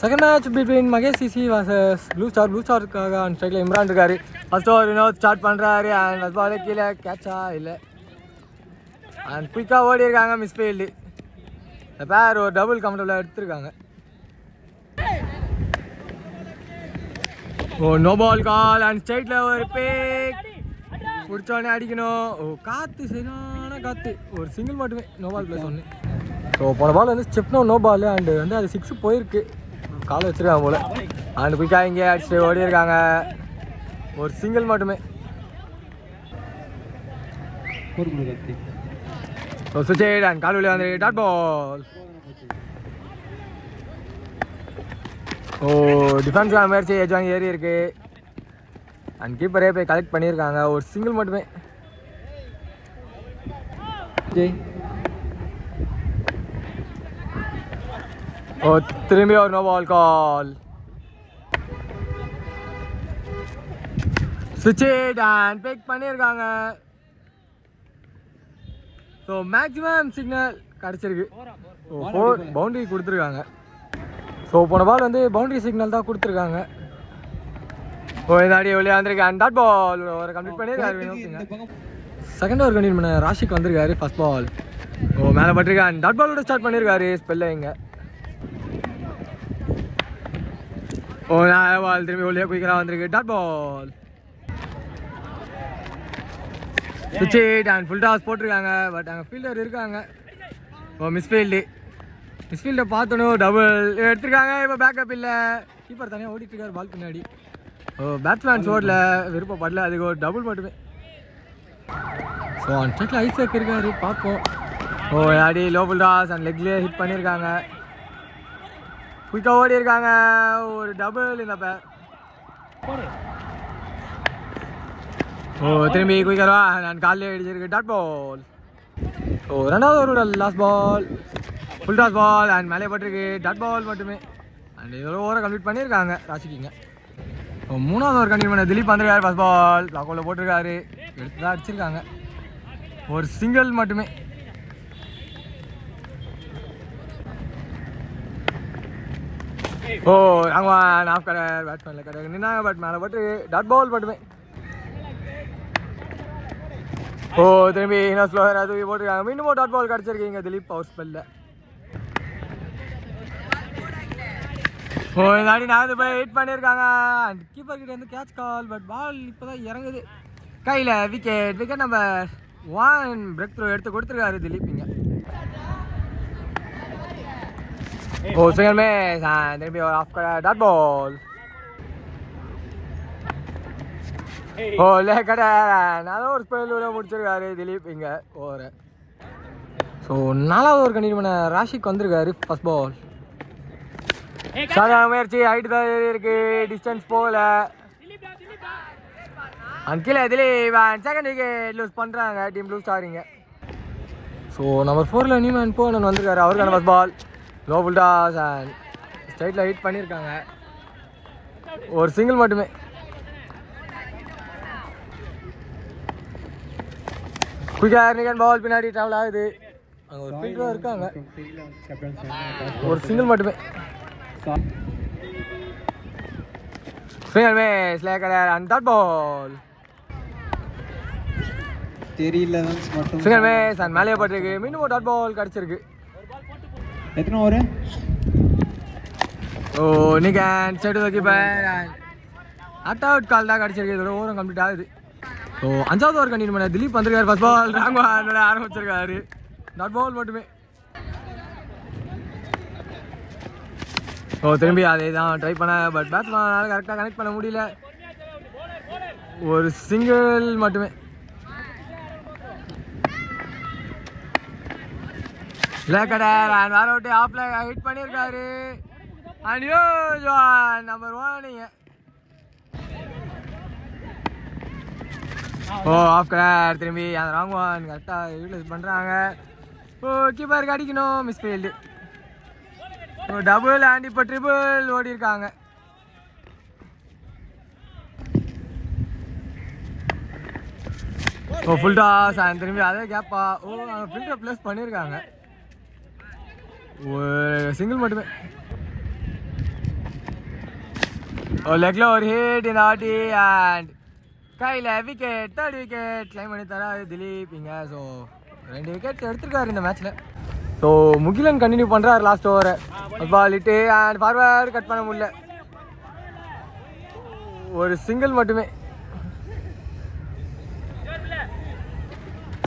Second match between Magesh CC versus Blue Star. Blue Star on strike Imran இருக்காரு. First over Vinod start பண்றாரு and first ball கீழ கேட்சா இல்ல. And குயிக்கா ஓடி இருக்காங்க மிஸ் ஃபீல்ட். இந்த பேர் ஒரு டபுள் கம்ஃபர்டபிளா எடுத்துருக்காங்க. Oh no ball call and ஸ்ட்ரைட்ல ஒரு பிக். புடிச்சோனே அடிக்கணும். ஓ காத்து சரியான காத்து. ஒரு சிங்கிள் மட்டுமே நோ பால் பிளேஸ் ஒன்னு. ஸோ போன பால் வந்து ஸ்டெப்னோ நோ பால் அண்டு வந்து அது 6 போயிருக்கு. காலை வச்சிருக்காங்க போல அண்ட் குயிக்காக இங்கே அடிச்சு ஓடி இருக்காங்க. ஒரு சிங்கிள் மட்டுமே. சுவிட்ச் அண்ட் கால் வெளியே வந்து டாட் பால். ஓ டிஃபென்ஸ் முயற்சி ஏஜ் வாங்கி ஏறி இருக்கு அண்ட் கீப்பரே போய் கலெக்ட் பண்ணியிருக்காங்க. ஒரு சிங்கிள் மட்டுமே. ஓ திரும்பி ஒரு நோ பால் கால். சுவிட்ச் அண்ட் பிக் பண்ணியிருக்காங்க. ஸோ மேக்ஸிமம் சிக்னல் கிடச்சிருக்கு. ஓ 4 பவுண்டரி கொடுத்துருக்காங்க. ஸோ போன பால் வந்து பவுண்டரி சிக்னல் தான் கொடுத்துருக்காங்க. ஓ இந்த அடி வெளியே வந்திருக்கு அண்ட் டாட் பால் ஒரு கம்ப்ளீட் பண்ணியிருக்காரு. செகண்ட் ஓவர் கண்டினியூ பண்ண ராஷிக் வந்திருக்காரு. ஃபர்ஸ்ட் பால் ஓ மேலே பட்டிருக்கா அண்ட் டாட் பாலோட ஸ்டார்ட் பண்ணியிருக்காரு ஸ்பெல்ல இங்கே. ஓ பால் திரும்பி வெளியே குயிக்கராக வந்திருக்கு டாட் பால். சுவிட்ச் அண்ட் ஃபுல் டாஸ் போட்டிருக்காங்க பட் அங்கே ஃபீல்டர் இருக்காங்க. ஓ மிஸ்ஃபீல்டை பார்த்தோன்னு டபுள் எடுத்திருக்காங்க. இப்போ பேக்கப் இல்லை. கீப்பர் தனியாக ஓடிட்டுருக்காரு பால் பின்னாடி. ஓ பேட்ஸ்மேன்ஸ் ஓடல விருப்பப்படல. அதுக்கு ஒரு டபுள் மட்டுமே. ஸோ அந்த ஸ்ட்ரைக்கில் ஐசக் இருக்காரு பார்ப்போம். ஓ அடி லோ ஃபுல் டாஸ் அண்ட் லெக்லேயே ஹிட் பண்ணியிருக்காங்க. குயிக்காக ஓடி இருக்காங்க. ஒரு டபுள் இந்த பேர். ஓ திரும்பி குயிக்கரா நான் காலையில் அடிச்சிருக்கு டாட் பால். ஓ ரெண்டாவது ஒரு last ball full toss ball and மேலே பட்டிருக்கு டாட் பால் மட்டுமே. அண்ட் இதோட ஓவரை கம்ப்ளீட் பண்ணியிருக்காங்க ராசிக்கிங்க. ஓ மூணாவது ஓவர் கண்டினியூ பண்ண திலீப் வந்துருக்காரு. ஃபர்ஸ்ட் பால் லாக்கோவில் போட்டிருக்காரு. எடுத்து தான் அடிச்சிருக்காங்க. ஒரு சிங்கிள் மட்டுமே. ஓ ராங்வான் ஆஃப் கடர் பேட்ஸ்மேனில் கடை நின்னாங்க பட் மேலே பட்டு டாட் பால் மட்டுமே. ஓ திரும்பி இன்னும் ஸ்லோவர் அது போட்டிருக்காங்க. மீண்டும் டாட் பால் கிடச்சிருக்கீங்க திலீப் பவர் ஸ்பெல்ல. ஓ இந்த அடி நடந்து போய் ஹிட் பண்ணியிருக்காங்க அண்ட் கீப்பர் கிட்ட வந்து கேட்ச் கால் பட் பால் இப்போ தான் இறங்குது கையில். விக்கெட் நம்பர் 1 பிரேக் த்ரூ எடுத்து கொடுத்துருக்காரு திலீப் இங்கே. ஓ செகண்ட் மேட்ச் திரும்பி ஒரு ஆஃப் டாட் பால். ஓ இல்லை கடை நல்ல ஒரு ஸ்பெல்லோட முடிச்சிருக்காரு திலீப் இங்கே ஓவரை. ஸோ நாலாவது ஓவர் கண்டினியூ பண்ண ராஷிக் வந்திருக்காரு. ஃபர்ஸ்ட் பால் சாதாரண முயற்சி ஹைட்டு தான் இருக்கு. டிஸ்டன்ஸ் போகல அண்ட் கீழே திலீப் செகண்ட் விக்கெட் லூஸ் பண்ணுறாங்க டீம் ப்ளூ ஸ்டாரிங்க. ஸோ நம்பர் 4ல் நியூமேன் போனன் வந்திருக்காரு. அவருக்கான first ball low full toss and ஸ்ட்ரைட்டில் ஹிட் பண்ணியிருக்காங்க. ஒரு சிங்கிள் மட்டுமே. குயிக்காக பால் பின்னாடி ட்ராவல் ஆகுது. அங்கே ஒரு ஃபீல்டராக இருக்காங்க. ஒரு சிங்கிள் மட்டுமே. அண்ட் டாட் பால் தெரியல சிங்கிள் மேட்ச் அண்ட் மேலே பட்டிருக்கு. மீண்டும் டாட் பால் கிடச்சிருக்கு. எத்தனை ஓவர்? ஓ நிகன் சைடு கீப்பர் அட் அவுட் கால் தான் கிடச்சிருக்கு. இதோட ஓவரும் கம்ப்ளீட் ஆகுது. ஸோ அஞ்சாவது ஓவர் கண்டினியூ பண்ண திலீப் வந்திருக்காரு. ஃபர்ஸ்ட் பால் ராங்வான் ஆரம்பிச்சிருக்காரு. டாட் பால் மட்டுமே. ஸோ திரும்பி அதே தான் ட்ரை பண்ண பட் பேட்ஸ்மேனால் கரெக்டாக கனெக்ட் பண்ண முடியல. ஒரு சிங்கிள் மட்டுமே. லேக்கடர் அண்ட் வேற அவுட் ஆஃப்ல ஹிட் பண்ணியிருக்காரு. அண்ட் யோ நம்பர் 1 ஓ ஆஃப் கடர் திரும்பி அந்த ராங்வான் கரெக்டாக யூட்டிலைஸ் பண்ணுறாங்க. ஓ கீப்பருக்கு அடிக்கணும் மிஸ் ஃபீல்டு. ஓ டபுள் அண்ட் இப்போ ட்ரிபிள் ஓடி இருக்காங்க. ஓ ஃபுல் டாஸ் அண்ட் திரும்பி அதே கேப்பா. ஓ ஃபில்டர் ப்ளஸ் பண்ணியிருக்காங்க. ஒரு சிங்கிள் மட்டுமே. ஒரு லெக்கில் ஒரு ஹிட் இந்த ஆட்டி அண்ட் கையில் விக்கெட், தேர்ட் விக்கெட் கிளைம் பண்ணி தராது திலீப் இங்கே. ஸோ 2 விக்கெட் எடுத்திருக்காரு இந்த மேட்ச்சில். ஸோ முகிலன் கண்டினியூ பண்ணுறாரு லாஸ்ட் ஓவரை. பால் இட்டு அண்ட் ஃபார்வர்ட் கட் பண்ண முடியல, ஒரு சிங்கிள் மட்டுமே.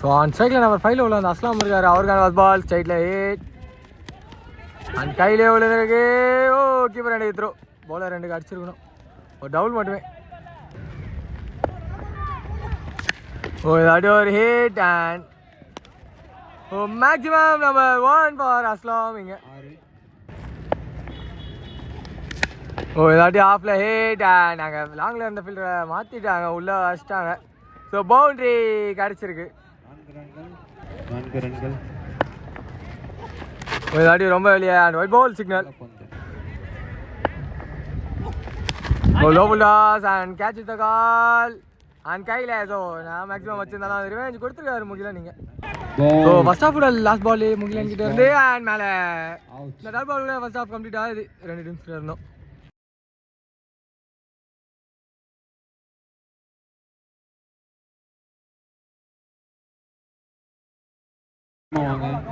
ஸோ ஆன் ஸ்ட்ரைக்கில் நம்பர் 5 உள்ள அந்த அஸ்லாம் இருக்காரு, அவருக்கான ஃபர்ஸ்ட் பால் ஸ்ட்ரைட்டில் ஹிட் அண்ட் கையிலே உள்ளதுக்கு ஓ கீப்பர் 2 த்ரோ, பவுலர் 2 அடிச்சிருக்கணும், ஒரு டபுள் மட்டுமே. ஓ இதாட்டி ஒரு ஹிட் அண்ட் ஓ மேக்ஸிமம் நம்பர் 1 ஃபார் அஸ்லாம் இங்கே. ஓ இதாட்டி ஆஃப்ல ஹிட் அண்ட் நாங்கள் லாங்கில் இருந்த ஃபீல்டரை மாற்றிட்டாங்க, உள்ளே வச்சிட்டாங்க. ஸோ பவுண்ட்ரி கிடச்சிருக்கு. 4 ரன்கள். ஒரு தாட்டி ரொம்ப வெளியே and white ball signal. Low full toss and catch the கால் அண்ட் கையில். ஸோ நான் மேக்ஸிமம் வச்சிருந்தாலும் ரிவெஞ்ச் கொடுத்துருக்காரு முகிலன் நீங்கள். ஸோ ஃபர்ஸ்ட் ஹாஃபோட லாஸ்ட் பால் முகிலன் கிட்ட இருந்து அண்ட் மேலே இந்த dot ball first half complete ஆகுது 2 டீம்ஸ்ல இருந்தோம்.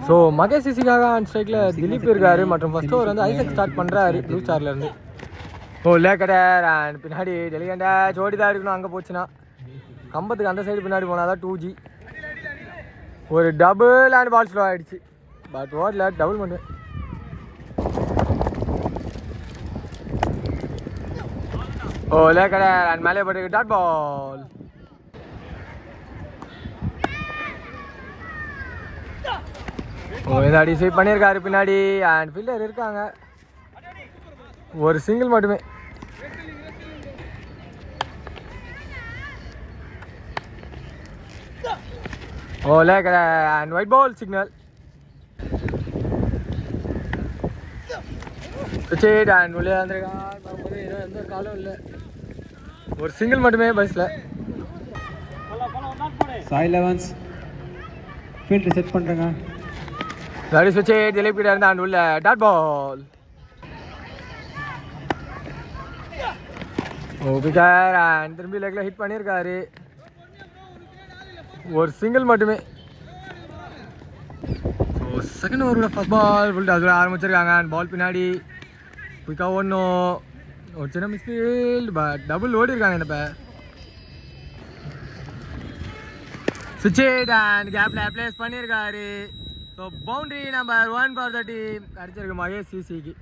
ஸோ மகேஷ் சிசிக்காக ஆன் ஸ்ட்ரைக்கில் திலீப் இருக்காரு மற்றும் ஃபர்ஸ்ட் ஓவர் வந்து ஐசக் ஸ்டார்ட் பண்ணுறாரு ப்ளூ ஸ்டார்லேருந்து. ஓ லேக்கடர் அண்ட் பின்னாடி டெலிகண்டா ஜோடி தான் இருக்கணும், அங்கே போச்சுன்னா கம்பத்துக்கு அந்த சைடு பின்னாடி போனால் தான் 2G. ஒரு டபுள் அண்ட் பால் ஸ்லோ ஆகிடுச்சு, பட் ஓடல, டபுள் பண்ணு. ஓ லேக்கடர் அண்ட் மேலே போட்டு டாட் பால். ஓ இந்த அடி ஸ்வீப் பண்ணியிருக்காரு பின்னாடி அண்ட் ஃபீல்டர் இருக்காங்க, ஒரு சிங்கிள் மட்டுமே. ஓ லேக்கர் அண்ட் ஒயிட் பால் சிக்னல். சரி அண்ட் உள்ளே வந்துருக்காங்க, எந்த காலும் இல்லை, ஒரு சிங்கிள் மட்டுமே பஸ்ஸில். சாய் லெவன்ஸ் ஃபீல்டு செட் பண்ணுறேங்க. That is Vijay Dilip கிட்ட இருந்து அண்ட் உள்ள டாட் பால். ஓ விக்கெட் அண்ட் திரும்பி லெக்ல ஹிட் பண்ணியிருக்காரு, ஒரு சிங்கிள் மட்டுமே. ஸோ செகண்ட் ஓவரோட ஃபர்ஸ்ட் பால் ஃபுல் டாஸ் ஆரம்பிச்சிருக்காங்க அண்ட் பால் பின்னாடி குயிக்காக ஓடணும், ஒரு சின்ன மிஸ்ஃபீல்ட் பட் டபுள் ஓடி இருக்காங்க இந்த பேர். சுவிட்ச் அண்ட் கேப்ல பிளேஸ் பண்ணியிருக்காரு. So boundary number 1 for the team அடிச்சிருக்கு மகேஷ் சிசிக்கு.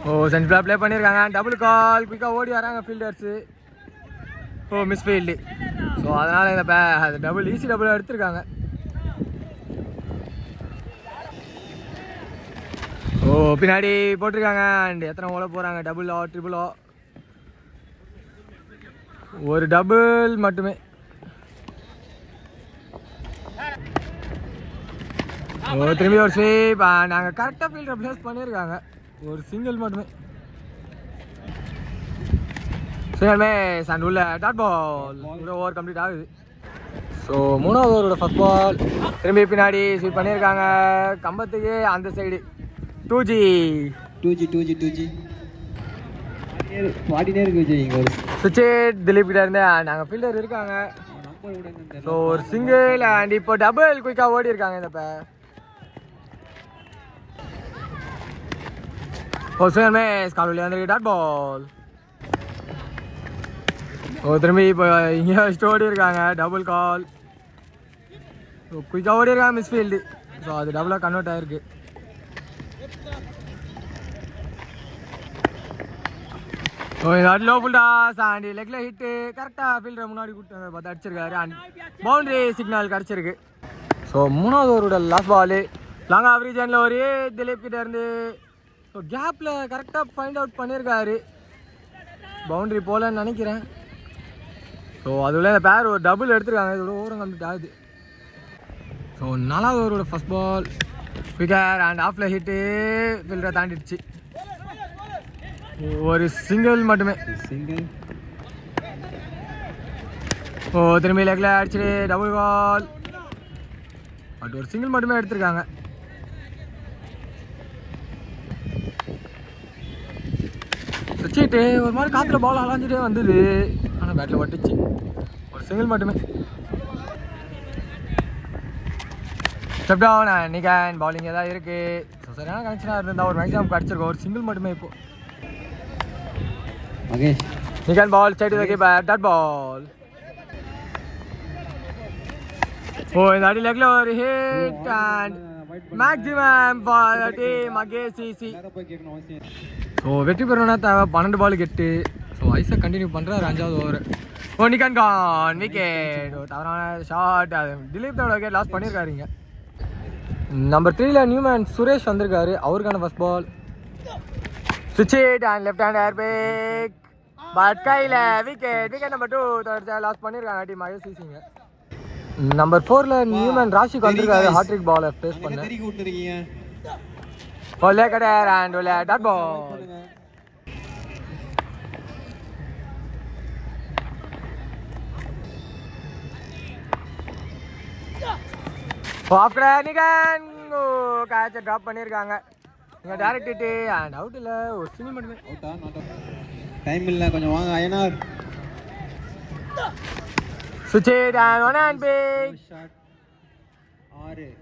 ஓ சென்டரில் ப்ளே பண்ணியிருக்காங்க, டபுள் கால், குயிக்காக ஓடி வராங்க ஃபீல்டர்ஸு. ஓ மிஸ் ஃபீல்டு. ஸோ அதனால் இந்த அது டபுள் ஈஸி டபுள் எடுத்திருக்காங்க. ஓ பின்னாடி போட்டிருக்காங்க அண்ட் எத்தனை ஓட போகிறாங்க, டபுள் ஓ ட்ரிபிள் ஓ, ஒரு டபுள் மட்டுமே. ஓ திரும்பி ஒரு ஸ்வீப் நாங்கள் கரெக்டாக ஃபீல்டரை ப்ளேஸ் பண்ணியிருக்காங்க, ஒரு சிங்கிள் மட்டுமே. சிங்கல்மே அண்ட் உள்ள டாட் பால், ஒரு ஓவர் கம்ப்ளீட் ஆகுது. ஸோ 3வது ஓவரோட ஃபர்ஸ்ட் பால் திரும்பி பின்னாடி ஸ்வீப் பண்ணியிருக்காங்க, கம்பத்துக்கு அந்த சைடு 2G பாடினே இருக்கு விஜய். இங்கே ஒரு சுவிட்ச் திலீப் கிட்ட இருந்து நாங்கள் ஃபீல்டர் இருக்காங்க. ஸோ ஒரு சிங்கிள் அண்ட் இப்போ டபுள் குயிக்காக ஓடி இருக்காங்க இந்த இப்போ. ஓ சிங்கல்மே காலையில் வந்துருக்கு டாட் பால். ஓ திரும்பி இப்போ இங்கே வச்சுட்டு ஓடி இருக்காங்க, டபுள் கால், குயிக்காக ஓடி இருக்காங்க மிஸ் ஃபீல்டு. ஸோ அது டபுளாக கன்வெர்ட் ஆகிருக்கு. ஓ இது லோ ஃபுல் டாஸ் அண்ட் லெக்கில் ஹிட்டு கரெக்டாக ஃபீல்டரை முன்னாடி கூட்டு பார்த்து அடிச்சிருக்காரு அண்ட் பவுண்ட்ரி சிக்னல் கிடச்சிருக்கு. ஸோ 3வது ஓவரோட லாஸ்ட் பால் லாங் ஆவரேஜ் அண்டில் ஒரு திலீப் கிட்ட இருந்து ஸோ கேப்பில் கரெக்டாக ஃபைண்ட் அவுட் பண்ணியிருக்காரு, பவுண்ட்ரி போகலன்னு நினைக்கிறேன். ஸோ அதுல இந்த பேர் ஒரு டபுள் எடுத்துருக்காங்க, இதோட ஓவரம் கம்ப்ளீட் ஆகுது. ஸோ 4வது ஓவரோட ஃபர்ஸ்ட் பால் விக்கெட் அண்ட் ஆஃப்ல ஹிட்டு ஃபீல்டரை தாண்டிடுச்சு, ஒரு சிங்கிள் மட்டுமே. ஓ திரும்பி லெக்ல அடிச்சுட்டு டபுள் பால் பட் ஒரு சிங்கிள் மட்டுமே எடுத்திருக்காங்க. பிடிச்சிட்டு ஒரு மாதிரி காற்றுல பால் அலைஞ்சிட்டே வந்தது, ஆனால் பேட்டில் பட்டுச்சு. ஒரு சிங்கிள் மட்டுமே. ஸ்டெப் டவுன் அண்ட் நிகான் பவுலிங் ஏதாவது இருக்குது. ஸோ சரியான கனெக்ஷனாக இருந்தால் ஒரு மேக்ஸிமம் கிடச்சிருக்கோம். ஒரு சிங்கிள் மட்டுமே இப்போ. மகேஷ் நிகான் ball straight to the keeper. Dot ball. ஓ இந்த அடி லெக்ல ஒரு hit and maximum for the team against CC. So வெற்றி பெறணும்னா தேவை 12 பாலுக்கு 8. ஸோ ஐஸை கண்டினியூ பண்ணுறாரு 5வது ஓவர். ஓ நிகான் கான் விக்கெட். ஒரு தவறான ஷாட். அது திலீப் தன்னோட விக்கெட் லாஸ் பண்ணியிருக்காருங்க. நம்பர் 3ல நியூமேன் சுரேஷ் வந்திருக்காரு. அவருக்கான ஃபர்ஸ்ட் பால். சுவிட்ச் it and left hand air back. But கையில் விக்கெட். விக்கெட் நம்பர் 2 தொடர்ச்சியாக லாஸ் பண்ணியிருக்காங்க டீம் ஐஎஸ்சிசிங்க. நம்பர் 4ல நியூமன் ராஷிக் வந்திருக்காரு. ஹாட்ரிக் பாலை ஃபேஸ் பண்ண. ஒல்லே கடர் அண்ட் ஒல்லே டாட் பால். ஆஃப் கடர் நிகான் கேட்சை ட்ராப் பண்ணியிருக்காங்க. இங்கே டேரக்ட் ஹிட் அண்ட் அவுட் இல்லை. ஒரு சிங்கிள் மட்டுமே. டைம் இல்லை, கொஞ்சம் வாங்க Ayanar. Switch it and one hand pick.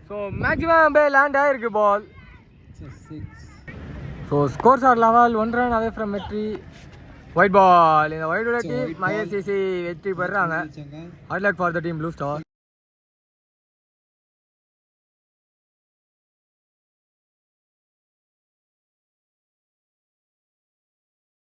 So maximum bay land ஆயிருக்கு ball. So scores are level, 1 run away from victory. White ball. இந்த white team ISCC வெற்றி பெறாங்க. Hard luck for the team Blue Star.